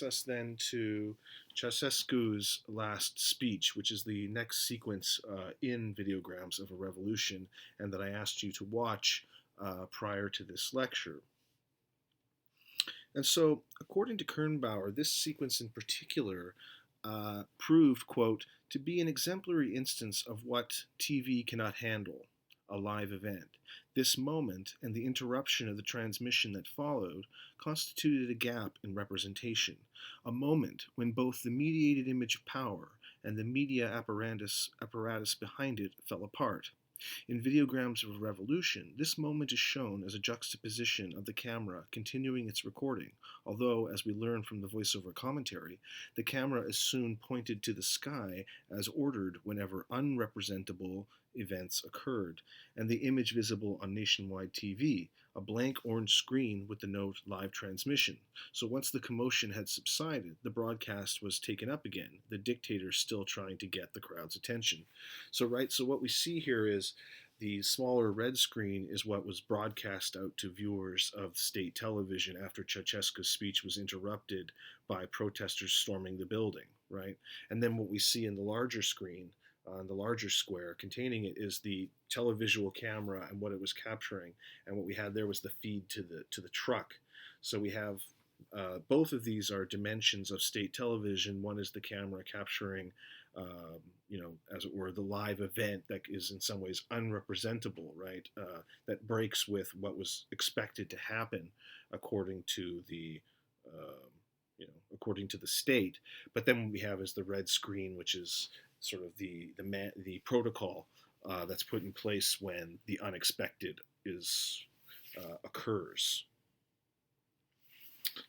Us then to Ceausescu's last speech, which is the next sequence in Videograms of a Revolution, and that I asked you to watch prior to this lecture. And so, according to Kernbauer, this sequence in particular proved, quote, to be an exemplary instance of what TV cannot handle, a live event. This moment and the interruption of the transmission that followed constituted a gap in representation, a moment when both the mediated image of power and the media apparatus behind it fell apart. In Videograms of a Revolution, this moment is shown as a juxtaposition of the camera continuing its recording, although, as we learn from the voiceover commentary, the camera is soon pointed to the sky as ordered whenever unrepresentable events occurred, and the image visible on nationwide TV, a blank orange screen with the note live transmission. So once the commotion had subsided, the broadcast was taken up again, the dictator still trying to get the crowd's attention. So what we see here is the smaller red screen is what was broadcast out to viewers of state television after Ceausescu's speech was interrupted by protesters storming the building, right? And then what we see in the larger screen, on the larger square containing it, is the televisual camera and what it was capturing. And what we had there was the feed to the truck. So we have both of these are dimensions of state television. One is the camera capturing, as it were, the live event that is in some ways unrepresentable, right? That breaks with what was expected to happen according to the, according to the state. But then what we have is the red screen, which is sort of the protocol that's put in place when the unexpected occurs.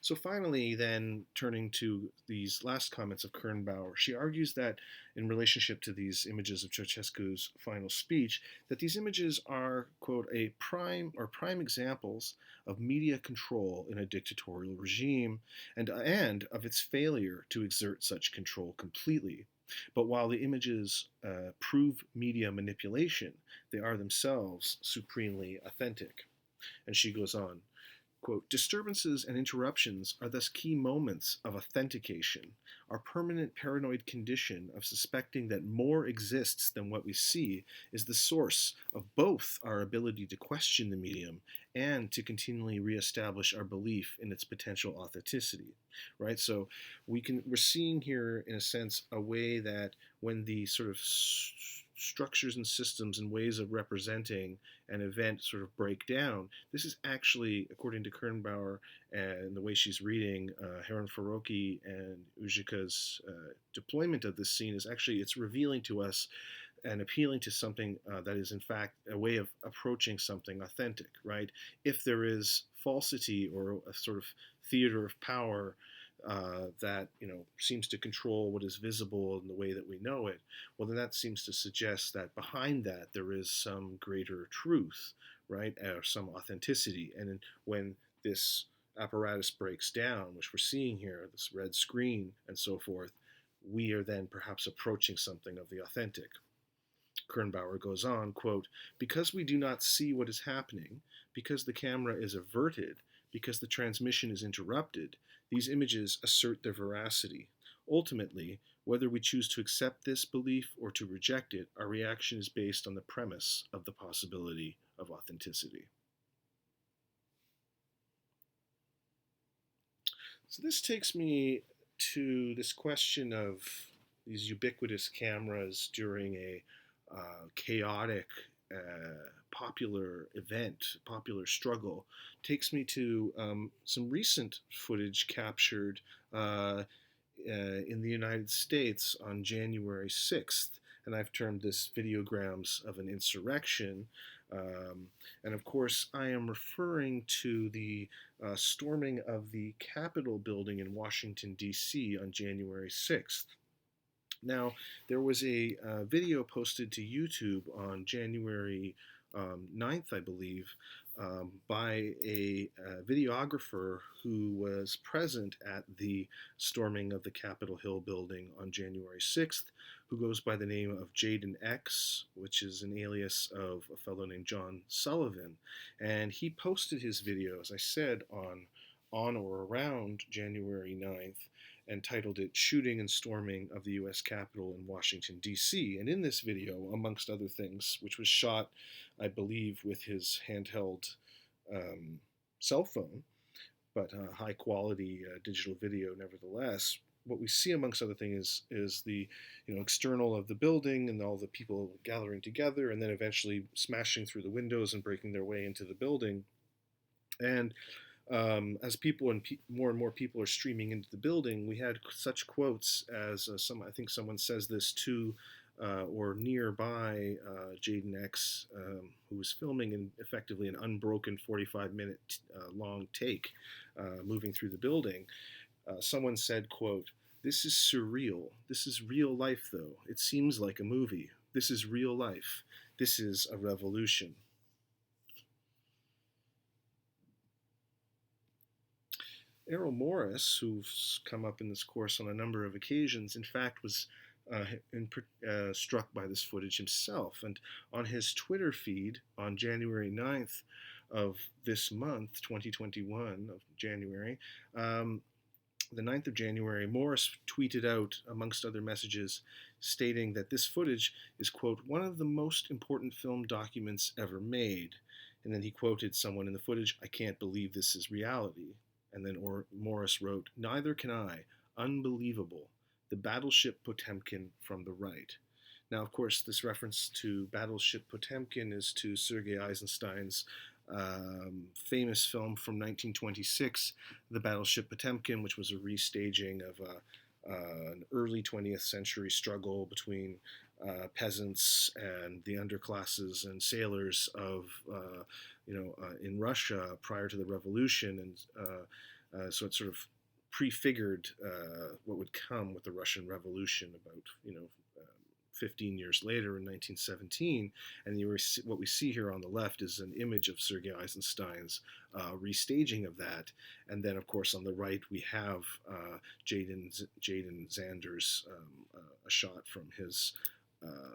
So finally, then, turning to these last comments of Kernbauer, she argues that in relationship to these images of Ceausescu's final speech, that these images are, quote, prime examples of media control in a dictatorial regime and of its failure to exert such control completely. But while the images prove media manipulation, they are themselves supremely authentic. And she goes on, quote, disturbances and interruptions are thus key moments of authentication, our permanent paranoid condition of suspecting that more exists than what we see is the source of both our ability to question the medium and to continually reestablish our belief in its potential authenticity, right? So we're seeing here, in a sense, a way that when the sort of structures and systems and ways of representing an event sort of break down, this is actually, according to Kernbauer and the way she's reading Heron Faroki and Ujika's deployment of this scene, is actually, it's revealing to us and appealing to something that is in fact a way of approaching something authentic, right? If there is falsity or a sort of theater of power that seems to control what is visible in the way that we know it, well, then that seems to suggest that behind that there is some greater truth, right, or some authenticity. And when this apparatus breaks down, which we're seeing here, this red screen and so forth, we are then perhaps approaching something of the authentic. Kernbauer goes on, quote, because we do not see what is happening, because the camera is averted, because the transmission is interrupted, these images assert their veracity. Ultimately, whether we choose to accept this belief or to reject it, our reaction is based on the premise of the possibility of authenticity. So this takes me to this question of these ubiquitous cameras during a chaotic popular event, popular struggle, takes me to some recent footage captured in the United States on January 6th. And I've termed this videograms of an insurrection. And of course, I am referring to the storming of the Capitol building in Washington, D.C. on January 6th. Now, there was a video posted to YouTube on January 9th, I believe, by a videographer who was present at the storming of the Capitol Hill building on January 6th, who goes by the name of Jaden X, which is an alias of a fellow named John Sullivan. And he posted his video, as I said, on or around January 9th. and titled it Shooting and Storming of the U.S. Capitol in Washington, D.C. And in this video, amongst other things, which was shot, I believe, with his handheld um, cell phone, but high quality digital video nevertheless, what we see amongst other things is the external of the building and all the people gathering together and then eventually smashing through the windows and breaking their way into the building. And as people and more and more people are streaming into the building, we had such quotes as I think someone says this to or nearby Jaden X, who was filming in effectively an unbroken 45-minute long take, moving through the building. Someone said, quote, "This is surreal. This is real life, though. It seems like a movie. This is real life. This is a revolution." Errol Morris, who's come up in this course on a number of occasions, in fact was struck by this footage himself. And on his Twitter feed on January 9th of this month, 2021, of January, the 9th of January, Morris tweeted out, amongst other messages, stating that this footage is, quote, "one of the most important film documents ever made." And then he quoted someone in the footage, "I can't believe this is reality." And then Morris wrote, "Neither can I. Unbelievable. The battleship Potemkin from the right." Now, of course, this reference to Battleship Potemkin is to Sergei Eisenstein's famous film from 1926, The Battleship Potemkin, which was a restaging of an early 20th century struggle between peasants and the underclasses and sailors of, in Russia prior to the revolution. And so it sort of prefigured what would come with the Russian Revolution about, 15 years later in 1917. And what we see here on the left is an image of Sergei Eisenstein's restaging of that. And then, of course, on the right, we have Jaden Zander's a shot from his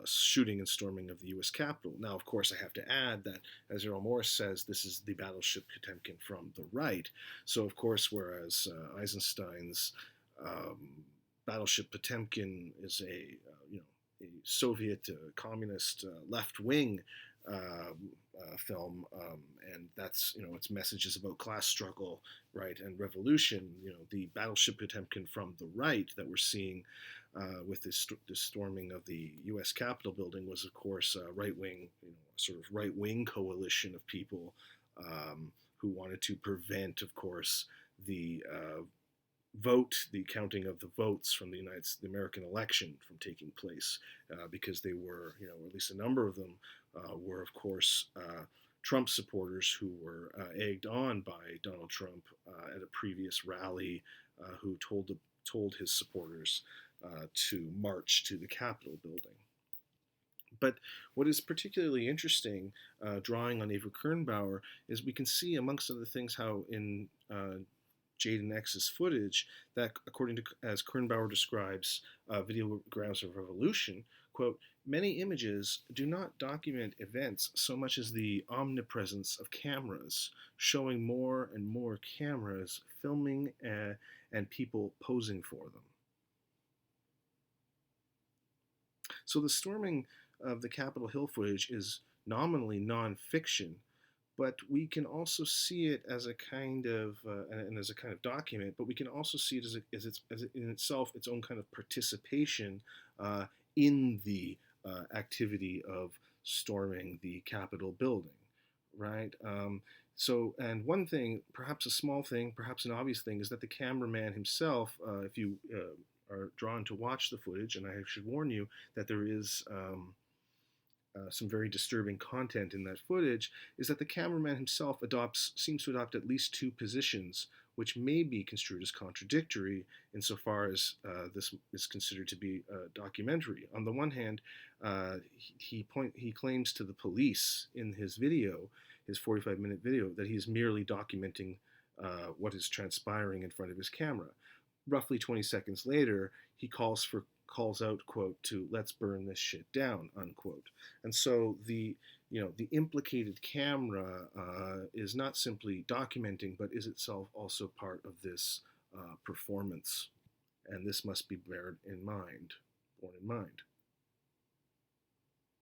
shooting and storming of the U.S. Capitol. Now, of course, I have to add that, as Errol Morris says, this is the Battleship Potemkin from the right. So, of course, whereas Eisenstein's Battleship Potemkin is a Soviet communist left-wing film, and that's its messages about class struggle, right, and revolution. The Battleship Potemkin from the right that we're seeing with this storming of the U.S. Capitol building was, of course, a right-wing, sort of right-wing coalition of people who wanted to prevent, of course, the the counting of the votes from the American election from taking place, because they were, at least a number of them were, of course, Trump supporters who were egged on by Donald Trump at a previous rally, who told his supporters to march to the Capitol building. But what is particularly interesting, drawing on Eva Kernbauer, is we can see, amongst other things, how in Jaden X's footage, that according to, as Kernbauer describes, Videograms of Revolution, quote, "Many images do not document events so much as the omnipresence of cameras, showing more and more cameras filming and people posing for them." So the storming of the Capitol Hill footage is nominally non-fiction, but we can also see it as a kind of and as a kind of document. But we can also see it as in itself its own kind of participation in the activity of storming the Capitol building, right? And one thing, perhaps a small thing, perhaps an obvious thing, is that the cameraman himself, if you are drawn to watch the footage, and I should warn you that there is some very disturbing content in that footage, is that the cameraman himself seems to adopt at least two positions, which may be construed as contradictory insofar as this is considered to be a documentary. On the one hand, he claims to the police in his video, his 45-minute video, that he is merely documenting what is transpiring in front of his camera. Roughly 20 seconds later, he calls out, quote, to "let's burn this shit down," unquote. And so the implicated camera is not simply documenting, but is itself also part of this performance. and this must be borne in mind.